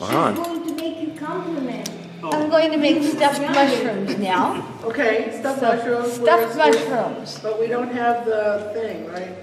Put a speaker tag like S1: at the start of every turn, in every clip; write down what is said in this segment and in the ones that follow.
S1: Yvonne.
S2: She's going to make you compliment.
S3: I'm going to make stuffed mushrooms now.
S4: Okay, stuffed
S3: So,
S4: mushrooms.
S3: stuffed mushrooms.
S4: But we don't have the thing, right?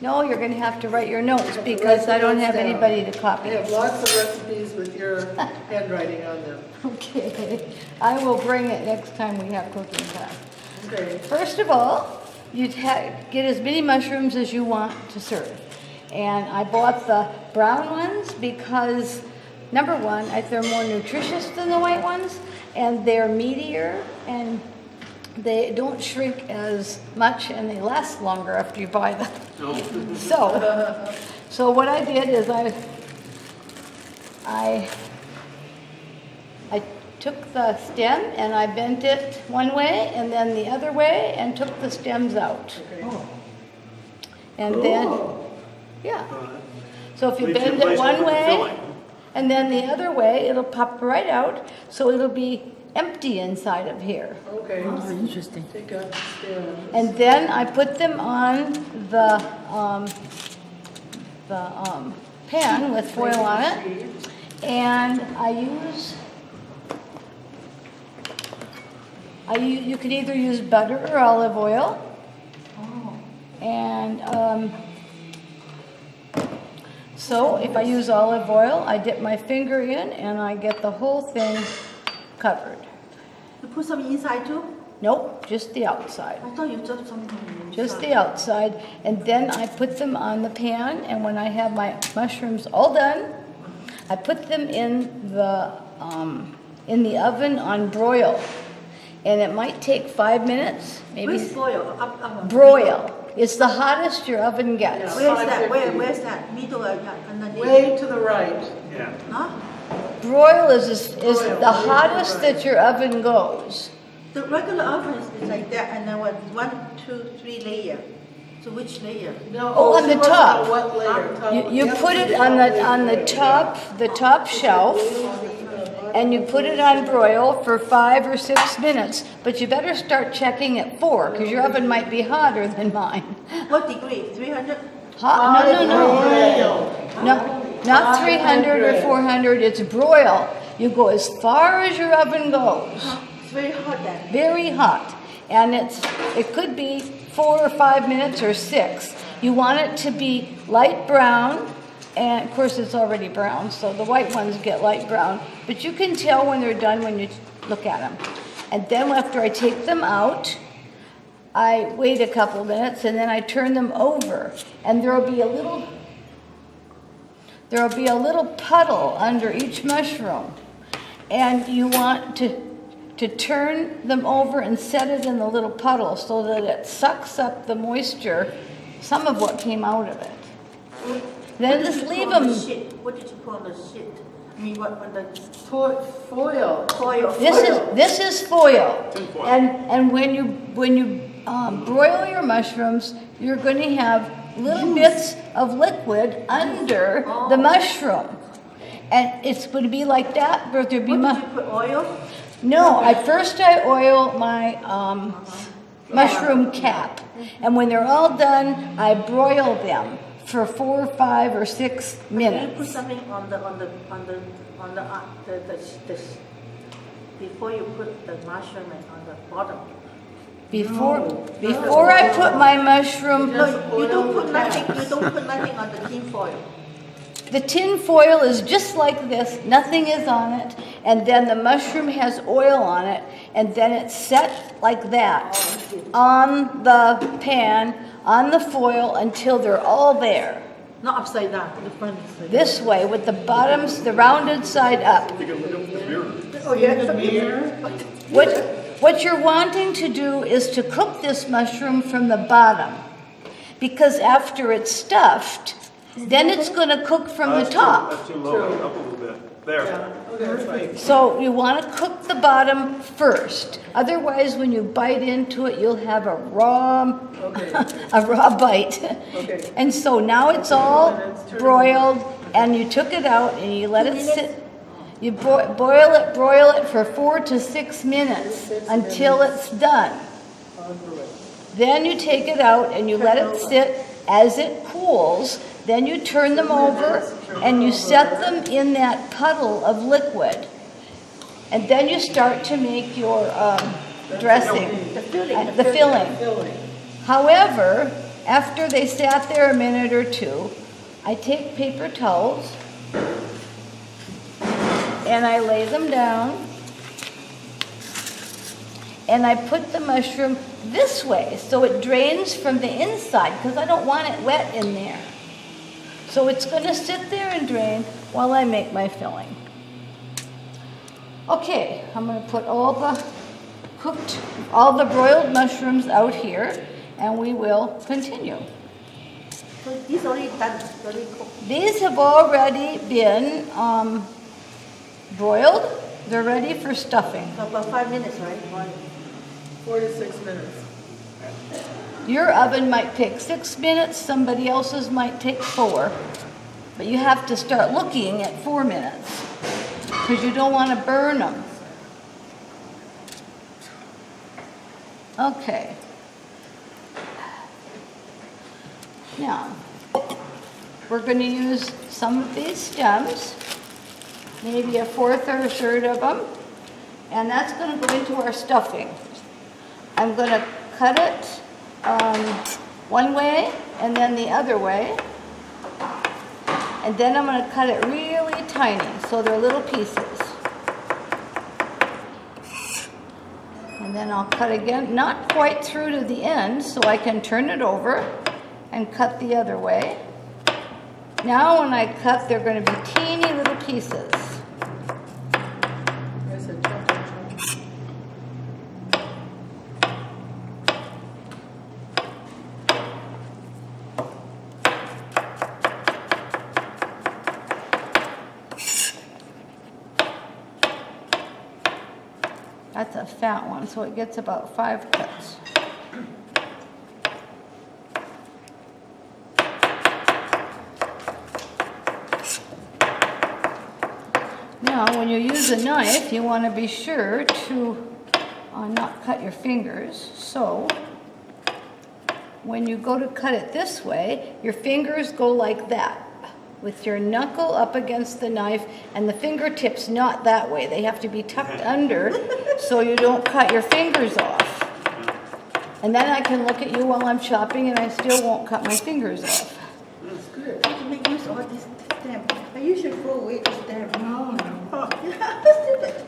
S3: No, you're going to have to write your notes because I don't have anybody to
S4: I
S3: copy.
S4: have lots of recipes with your handwriting on them.
S3: Okay, I will bring it next time we have cooking class.
S4: Okay.
S3: First of all, you get as many mushrooms as you want to serve. And I bought the brown ones because, number one, they're more nutritious than the white ones, and they're meatier, and they don't shrink as much, and they last longer after you buy them. So what I did is I took the stem and I bent it one way and then the other way and took the stems out.
S4: Okay.
S3: And then, yeah. So if you
S1: Leaves you
S3: bend it
S1: place
S3: one
S1: for the
S3: way
S1: filling.
S3: and then the other way, it'll pop right out, so it'll be empty inside of here.
S4: Okay.
S2: Interesting.
S4: Take out the stems.
S3: And then I put them on the pan with foil on it, and you can either use butter or olive oil. And so if I use olive oil, I dip my finger in and I get the whole thing covered.
S2: You put some inside too?
S3: Nope, just the outside.
S2: I thought you just something inside.
S3: Just the outside, and then I put them on the pan, and when I have my mushrooms all done, I put them in the oven on broil, and it might take 5 minutes, maybe.
S2: Where's broil? Up.
S3: Broil. It's the hottest your oven gets.
S2: Where's that? Where's that? Middle underneath?
S4: Way to the right.
S1: Yeah.
S2: Huh?
S3: Broil is the hottest that your oven goes.
S2: The regular oven is like that, and then what? 1, 2, 3 layer. So which layer?
S4: No,
S3: Oh, on
S4: she
S3: the
S4: wasn't
S3: top.
S4: on what layer?
S3: You put it on the top shelf, and you put it on broil for 5 or 6 minutes. But you better start checking at 4, because your oven might be hotter than mine.
S2: What degree? 300?
S3: Hot? No.
S4: Broil.
S3: No, not 300 or 400. It's broil. You go as far as your oven goes.
S2: It's very hot then.
S3: Very hot, and it could be 4 or 5 minutes or 6. You want it to be light brown, and of course it's already brown, so the white ones get light brown, but you can tell when they're done when you look at them. And then after I take them out, I wait a couple minutes, and then I turn them over, and there'll be a little puddle under each mushroom, and you want to turn them over and set it in the little puddle so that it sucks up the moisture, some of what came out of it. Then just leave them.
S2: What did you put on the shit? I mean, what on the
S4: Foil.
S2: foil?
S3: This is foil.
S1: Tin foil.
S3: And when you broil your mushrooms, you're going to have little bits of liquid under the mushroom, and it's going to be like that. But there'll be
S2: What did you put oil?
S3: No, I oil my mushroom cap, and when they're all done, I broil them for 4, 5, or 6
S2: You put
S3: minutes.
S2: something on the before you put the mushroom on the bottom.
S3: Before I put my mushroom,
S2: No, you don't put nothing. You don't put nothing on the tin foil.
S3: the tin foil is just like this, nothing is on it, and then the mushroom has oil on it, and then it's set like that on the pan, on the foil, until they're all there.
S2: Not upside down. The front is like
S3: This way, with the bottoms, the rounded side up.
S1: You can look up the mirror.
S2: Oh yeah,
S4: The mirror.
S3: What you're wanting to do is to cook this mushroom from the bottom, because after it's stuffed, then it's going to cook from the top.
S1: That's too low. Up a little bit. There.
S4: Perfect.
S3: So you want to cook the bottom first. Otherwise, when you bite into it, you'll have a raw bite.
S4: Okay.
S3: And so now it's all broiled, and you took it out and you let it sit. You broil it for 4 to 6 minutes until it's done. Then you take it out and you let it sit. As it cools, Then you turn them over and you set them in that puddle of liquid. And then you start to make your dressing,
S2: The filling.
S3: the filling.
S4: Filling.
S3: However, after they sat there a minute or two, I take paper towels and I lay them down and I put the mushroom this way so it drains from the inside because I don't want it wet in there. So it's going to sit there and drain while I make my filling. Okay, I'm going to put all the broiled mushrooms out here and we will continue.
S2: So this already done, already cooked.
S3: These have already been broiled. They're ready for stuffing.
S2: So about 5 minutes, right?
S4: 4 to 6 minutes.
S3: Your oven might take 6 minutes, somebody else's might take 4. But you have to start looking at 4 minutes because you don't want to burn them. Okay. Now, we're going to use some of these stems, maybe a fourth or a third of them, and that's going to go into our stuffing. I'm going to cut it one way and then the other way, and then I'm going to cut it really tiny so they're little pieces. And then I'll cut again, not quite through to the end, so I can turn it over and cut the other way. Now when I cut, they're going to be teeny little pieces.
S4: There's a chunk.
S3: That's a fat one, so it gets about 5 cuts. Now, when you use a knife, you want to be sure to not cut your fingers. So, when you go to cut it this way, your fingers go like that, with your knuckle up against the knife, and the fingertips not that way. They have to be tucked under so you don't cut your fingers off. And then I can look at you while I'm chopping and I still won't cut my fingers off.
S2: That's good. You can make use of all this stem. But you should throw away the stem.
S3: No.
S2: Oh, yeah, let's do that.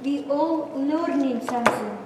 S5: We all learning something.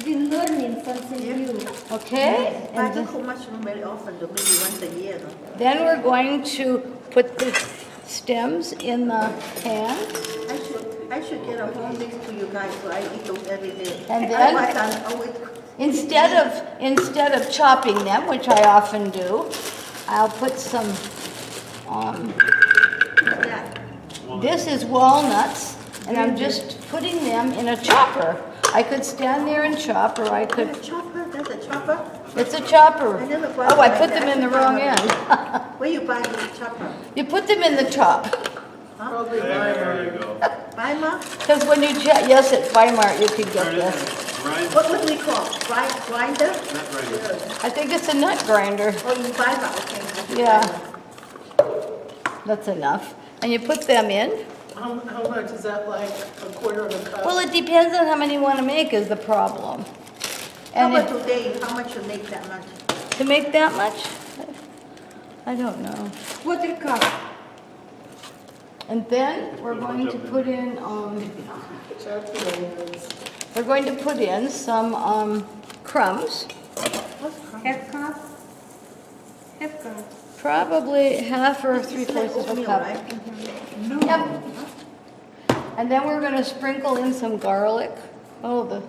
S5: we learning something new.
S3: Okay?
S2: I
S3: And
S2: don't cook mushroom very often, though, maybe once a year. Though.
S3: then we're going to put the stems in the pan.
S2: I should get a whole mix to you guys, so I eat those every day.
S3: And then-
S2: Otherwise, I'm always
S3: Instead of chopping them, which I often do, I'll put some,
S2: that.
S3: this is walnuts, and I'm just putting them in a chopper. I could stand there and chop, or I
S2: A
S3: could,
S2: chopper? That's a chopper?
S3: it's a chopper.
S2: I never bought
S3: Oh, I
S2: one
S3: put
S2: like
S3: them
S2: that.
S3: in the wrong end.
S2: Where you buy the chopper?
S3: You put them in the chop,
S4: Probably
S1: There you
S4: Weimar.
S1: go.
S2: Weimar?
S3: because when you yes, at Weimar you could get
S1: Turn it
S3: this.
S1: Grind,
S2: What do we call? Grinder?
S1: not grind.
S3: I think it's a nut grinder.
S2: Oh, you Weimar, okay.
S3: Yeah. That's enough. And you put them in.
S4: How much is that, like a quarter of a cup?
S3: Well, it depends on how many you want to make is the problem.
S2: How
S3: And
S2: about
S3: if-
S2: today? How much you make that much?
S3: to make that much, I don't know.
S5: Quarter cup.
S3: And then we're going to put in,
S4: Chopped tomatoes.
S3: we're going to put in some crumbs,
S2: What's crumb?
S5: Half cup. Half cup.
S3: probably half or 3/4 of a
S2: Oatmeal,
S3: cup.
S2: right?
S3: Yep. And then we're going to sprinkle in some garlic. Oh,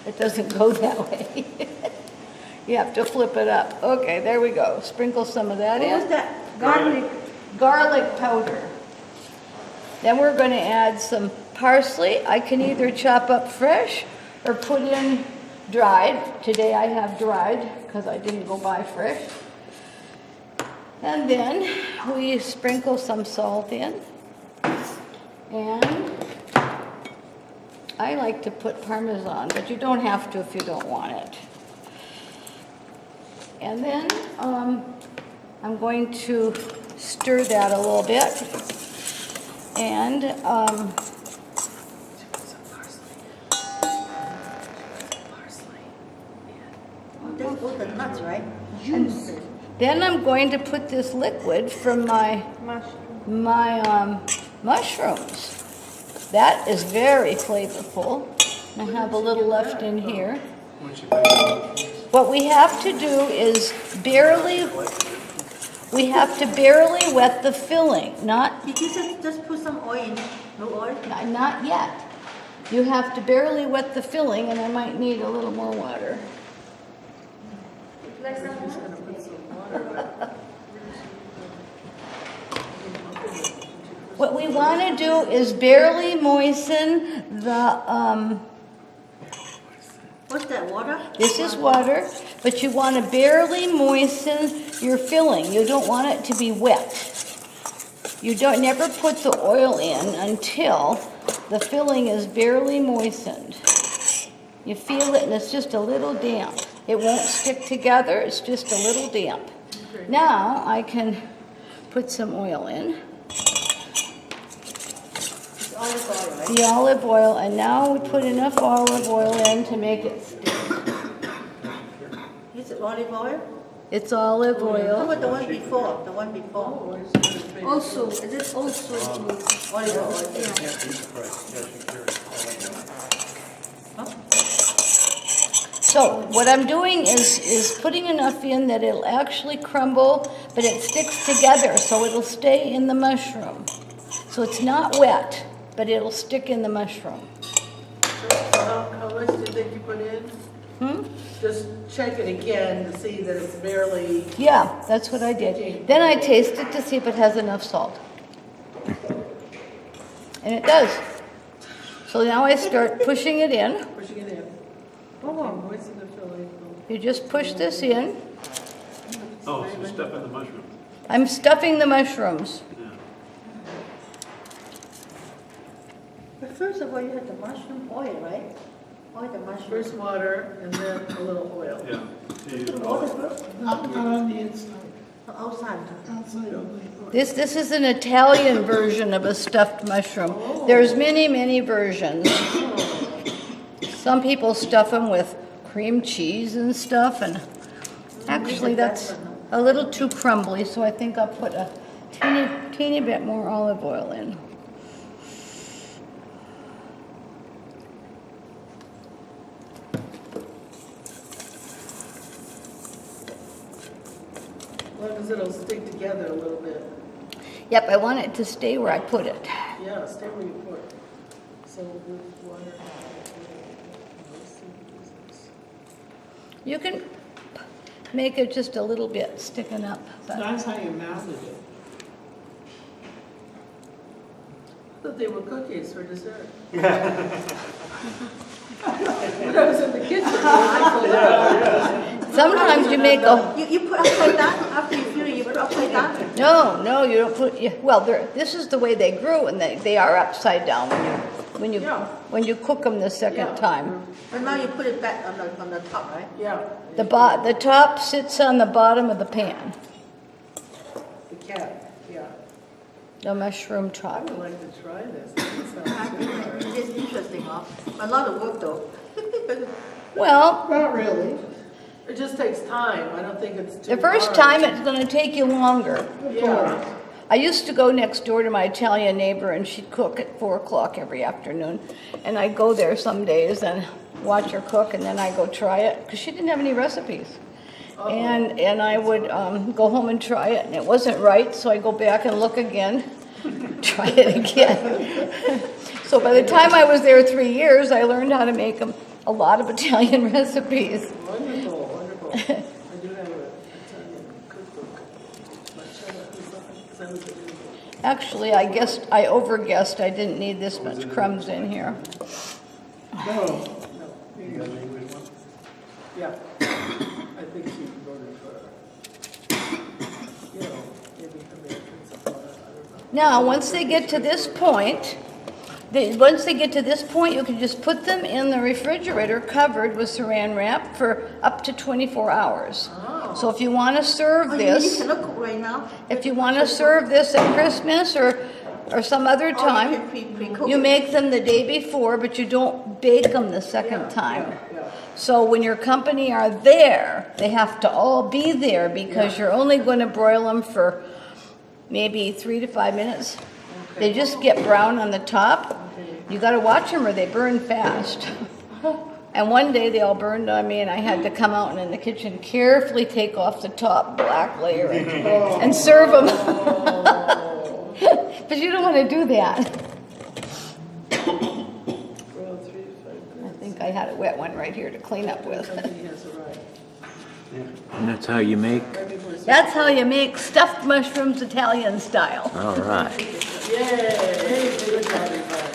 S3: it doesn't go that way. You have to flip it up. Okay, there we go. Sprinkle some of that
S2: What was
S3: in.
S2: that?
S5: Garlic.
S3: Garlic powder. Then we're going to add some parsley. I can either chop up fresh or put in dried. Today I have dried because I didn't go buy fresh. And then we sprinkle some salt in. And I like to put Parmesan, but you don't have to if you don't want it. And then I'm going to stir that a little bit. And
S2: That's all the nuts, right?
S5: Juice.
S3: then I'm going to put this liquid from my mushrooms. That is very flavorful. I have a little left in here.
S1: Once you make it,
S3: What we have to do is we have to barely wet the filling, not
S2: Did you just put some oil in? No oil?
S3: not yet. You have to barely wet the filling, and I might need a little more water. What we want to do is barely moisten the,
S2: What's that, water?
S3: this is water, but you want to barely moisten your filling. You don't want it to be wet. You don't never put the oil in until the filling is barely moistened. You feel it and it's just a little damp. It won't stick together, it's just a little damp. Now I can put some oil in.
S2: It's olive oil, right?
S3: The olive oil, and now we put enough olive oil in to make it stick.
S2: Is it olive oil?
S3: It's olive
S2: How
S3: oil.
S2: about the one before? The one before?
S5: Also, is it also
S2: Olive oil.
S3: So what I'm doing is putting enough in that it'll actually crumble, but it sticks together, so it'll stay in the mushroom. So it's not wet, but it'll stick in the mushroom.
S4: How much do you think you put in? Just check it again to see that it's barely,
S3: Yeah, that's what I did. Then I taste it to see if it has enough salt. And it does. So now I start pushing it in.
S4: pushing it in.
S2: Oh,
S4: Moisten the filling.
S3: You just push this in.
S1: oh, so stuff in the mushrooms.
S3: I'm stuffing the mushrooms.
S1: Yeah.
S2: but first of all, you have the mushroom oil, right? Oil the mushroom.
S4: First water and then a little oil.
S1: Yeah. So you-
S2: The water first?
S4: Not on the inside,
S2: Outside.
S4: outside only.
S3: This is an Italian version of a stuffed mushroom. There's many versions. Some people stuff them with cream cheese and stuff, and actually that's a little too crumbly, so I think I'll put a teeny bit more olive oil in.
S4: As long as it'll stick together a little bit.
S3: Yep, I want it to stay where I put it.
S4: Yeah, stay where you put. So with water.
S3: You can make it just a little bit sticking up, but
S4: That's how you mounted it. I thought they were cookies for dessert. When I was in the kitchen, I pulled out.
S3: sometimes you make a
S2: You put upside down? After you fill it, you put upside down?
S3: No, you don't put. Well, this is the way they grew, and they are upside down
S4: Yeah.
S3: when you cook them the second
S4: Yeah.
S3: time.
S2: But now you put it back on the top, right?
S4: Yeah.
S3: The top sits on the bottom of the pan.
S4: The cat, yeah.
S3: The mushroom
S4: I
S3: top.
S4: would like to try this. That sounds good.
S2: It is interesting, huh? A lot of work though.
S3: Well,
S4: Not really. It just takes time. I don't think it's too
S3: the first
S4: hard.
S3: time it's going to take you longer.
S4: Yeah.
S3: I used to go next door to my Italian neighbor, and she'd cook at 4 o'clock every afternoon. And I'd go there some days and watch her cook, and then I'd go try it, because she didn't have any recipes. And I would go home and try it, and it wasn't right, so I'd go back and look again, try it again. So by the time I was there 3 years, I learned how to make a lot of Italian recipes.
S4: Wonderful, wonderful. I do have an Italian cookbook.
S3: Actually, I overguessed. I didn't need this much crumbs in here.
S4: No.
S1: You got an English one?
S4: Yeah. I think she voted for, you know, maybe Americans. I don't know.
S3: Now, once they get to this point, Once they get to this point, you can just put them in the refrigerator covered with saran wrap for up to 24 hours. So if you want to serve
S2: Oh, you mean you
S3: this,
S2: cannot cook right now?
S3: if you want to serve this at Christmas or some other
S2: Or
S3: time,
S2: you can pre-cook
S3: you
S2: it.
S3: make them the day before, but you don't bake them the second time. So when your company are there, they have to all be there because you're only going to broil them for maybe 3 to 5 minutes. They just get brown on the top. You got to watch them or they burn fast. And one day they all burned on me and I had to come out and in the kitchen carefully take off the top black layer and serve them. But you don't want to do that.
S4: Broil 3 to 5
S3: I
S4: minutes.
S3: think I had a wet one right here to clean up with.
S4: Company has a right.
S6: And that's how you make,
S4: Right before it's-
S3: That's how you make stuffed mushrooms Italian style.
S6: all right.
S4: Yay, good job, everybody.